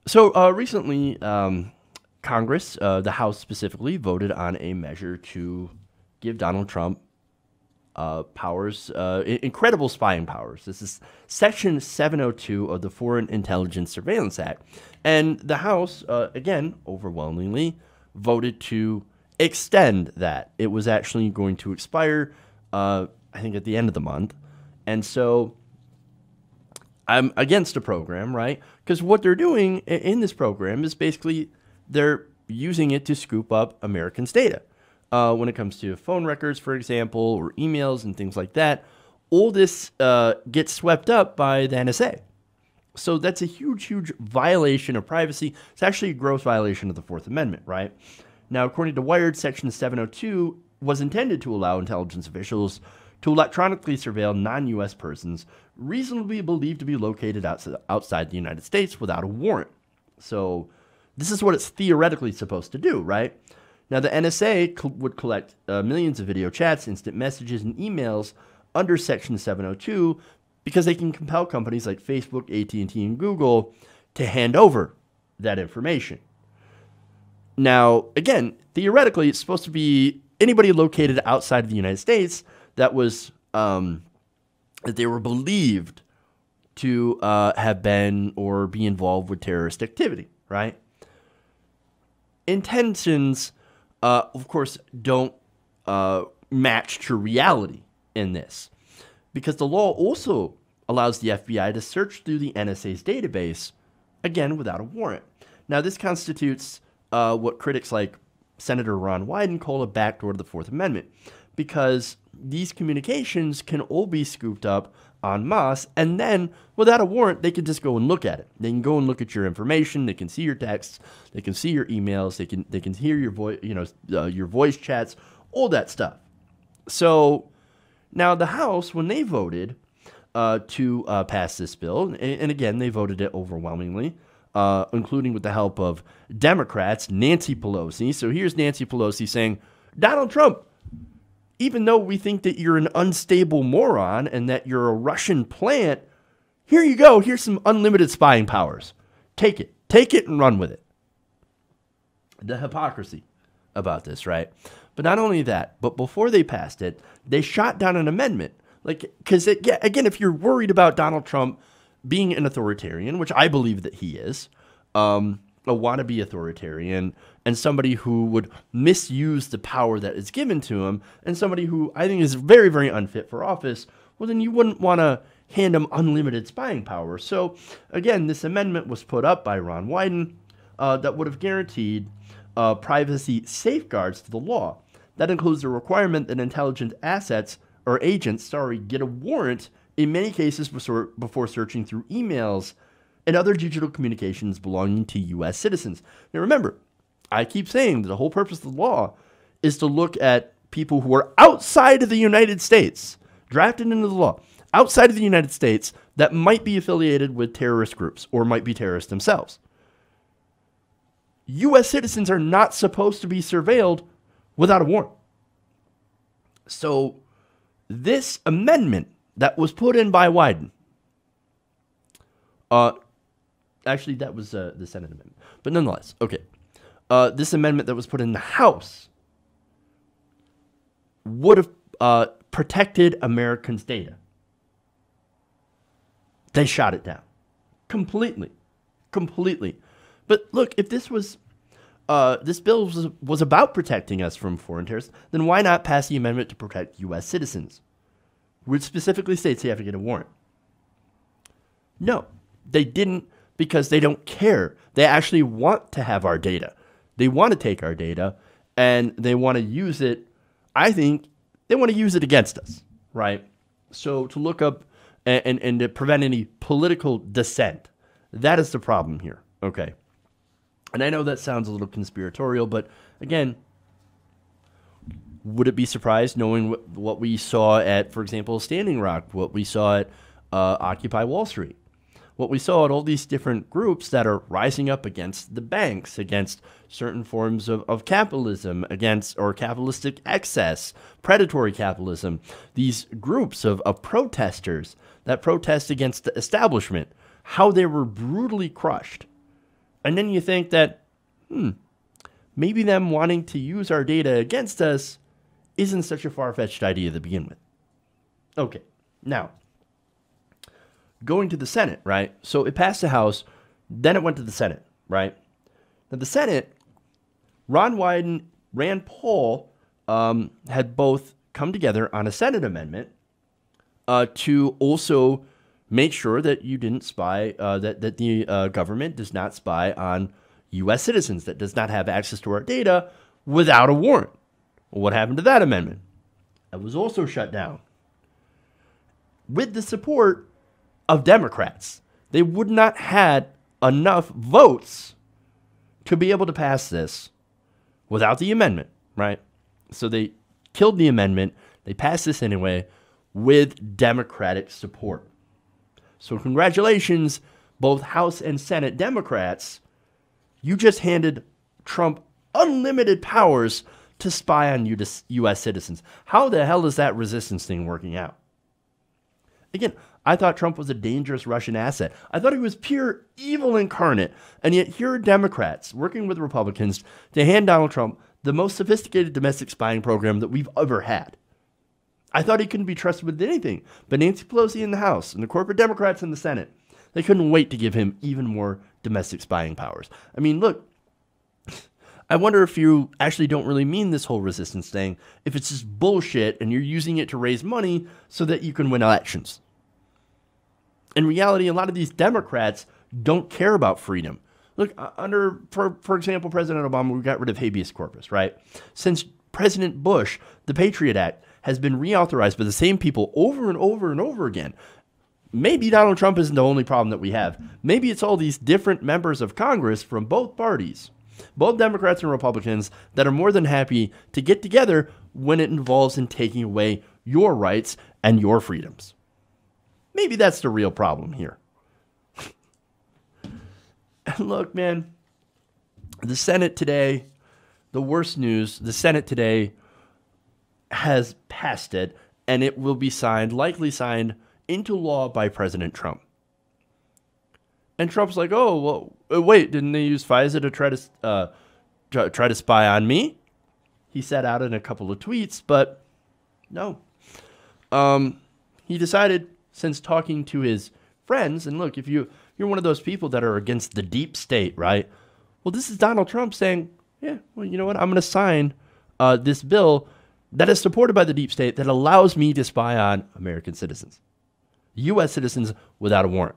So recently, Congress, the House specifically, voted on a measure to give Donald Trump powers, incredible spying powers. This is Section 702 of the Foreign Intelligence Surveillance Act. And the House, again, overwhelmingly voted to extend that. It was actually going to expire, I think, at the end of the month. And so I'm against the program, right? Because what they're doing in this program is basically they're using it to scoop up Americans' data. When it comes to phone records, for example, or emails and things like that, all this gets swept up by the NSA. So that's a huge, huge violation of privacy. It's actually a gross violation of the Fourth Amendment, right? Now, according to Wired, Section 702 was intended to allow intelligence officials to electronically surveil non-U.S. persons reasonably believed to be located outside the United States without a warrant. So this is what it's theoretically supposed to do, right? Now, the NSA would collect millions of video chats, instant messages, and emails under Section 702 because they can compel companies like Facebook, AT&T, and Google to hand over that information. Now, again, theoretically, it's supposed to be anybody located outside of the United States that was that they were believed to have been or be involved with terrorist activity, right? Intentions, of course, don't match to reality in this, because the law also allows the FBI to search through the NSA's database, again, without a warrant. Now, this constitutes what critics like Senator Ron Wyden call a backdoor to the Fourth Amendment, because these communications can all be scooped up en masse, and then without a warrant, they can just go and look at it. They can go and look at your information. They can see your texts. They can see your emails. They can hear your voice, your voice chats, all that stuff. So now the House, when they voted to pass this bill, and again they voted it overwhelmingly, including with the help of Democrats, Nancy Pelosi. So here's Nancy Pelosi saying, Donald Trump, even though we think that you're an unstable moron and that you're a Russian plant, here you go. Here's some unlimited spying powers. Take it. Take it and run with it. The hypocrisy about this, right? But not only that, but before they passed it, they shot down an amendment. Because, again, if you're worried about Donald Trump being an authoritarian, which I believe that he is, a wannabe authoritarian, and somebody who would misuse the power that is given to him, and somebody who I think is very, very unfit for office, well, then you wouldn't want to hand him unlimited spying power. So, again, this amendment was put up by Ron Wyden that would have guaranteed privacy safeguards to the law. That includes the requirement that intelligence assets or agents, get a warrant in many cases before searching through emails and other digital communications belonging to U.S. citizens. Now remember, I keep saying that the whole purpose of the law is to look at people who are outside of the United States, drafted into the law, outside of the United States that might be affiliated with terrorist groups or might be terrorists themselves. U.S. citizens are not supposed to be surveilled without a warrant. So this amendment that was put in by Wyden, actually, that was the Senate amendment. But nonetheless, okay. This amendment that was put in the House would have protected Americans' data. They shot it down. Completely. Completely. But look, if this was, this bill was about protecting us from foreign terrorists, then why not pass the amendment to protect U.S. citizens, which specifically states they have to get a warrant? No, they didn't, because they don't care. They actually want to have our data. They want to take our data, and they want to use it. I think they want to use it against us, right? So to look up and to prevent any political dissent, that is the problem here, okay? And I know that sounds a little conspiratorial, but again, would it be surprised knowing what we saw at, for example, Standing Rock, what we saw at Occupy Wall Street? What we saw at all these different groups that are rising up against the banks, against certain forms of capitalism, against or capitalistic excess, predatory capitalism, these groups of protesters that protest against the establishment, how they were brutally crushed. And then you think that, maybe them wanting to use our data against us isn't such a far-fetched idea to begin with. Okay, now, going to the Senate, right? So it passed the House, then it went to the Senate, right? Now the Senate, Ron Wyden, Rand Paul had both come together on a Senate amendment to also make sure that you didn't spy, that the government does not spy on U.S. citizens, that does not have access to our data without a warrant. Well, what happened to that amendment? It was also shut down with the support of Democrats. They would not had enough votes to be able to pass this without the amendment, right? So they killed the amendment. They passed this anyway with Democratic support. So congratulations, both House and Senate Democrats. You just handed Trump unlimited powers to spy on U.S. citizens. How the hell is that resistance thing working out? Again, I thought Trump was a dangerous Russian asset. I thought he was pure evil incarnate. And yet here are Democrats working with Republicans to hand Donald Trump the most sophisticated domestic spying program that we've ever had. I thought he couldn't be trusted with anything. But Nancy Pelosi in the House and the corporate Democrats in the Senate, they couldn't wait to give him even more domestic spying powers. I mean, look, I wonder if you actually don't really mean this whole resistance thing, if it's just bullshit and you're using it to raise money so that you can win elections. In reality, a lot of these Democrats don't care about freedom. Look, for example, President Obama, we got rid of habeas corpus, right? Since President Bush, the Patriot Act has been reauthorized by the same people over and over and over again. Maybe Donald Trump isn't the only problem that we have. Maybe it's all these different members of Congress from both parties, both Democrats and Republicans, that are more than happy to get together when it involves in taking away your rights and your freedoms. Maybe that's the real problem here. And look, man, the Senate today, the worst news, the Senate today has passed it, and it will be signed, likely signed into law by President Trump. And Trump's like, oh, well, wait, didn't they use FISA to try to spy on me? He said out in a couple of tweets, but no. He decided, since talking to his friends, and look, if you're one of those people that are against the deep state, right? Well, this is Donald Trump saying, yeah, well, you know what? I'm going to sign this bill that is supported by the deep state that allows me to spy on American citizens, U.S. citizens without a warrant.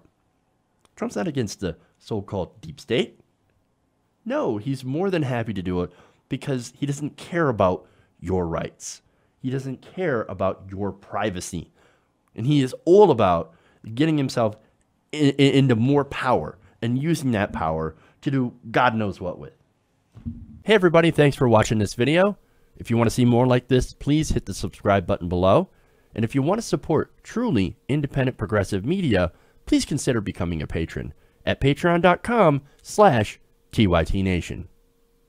Trump's not against the so-called deep state. No, he's more than happy to do it because he doesn't care about your rights. He doesn't care about your privacy. And he is all about getting himself into more power and using that power to do God knows what with. Hey everybody, thanks for watching this video. If you want to see more like this, please hit the subscribe button below. And if you want to support truly independent progressive media, please consider becoming a patron at patreon.com/TYTNation.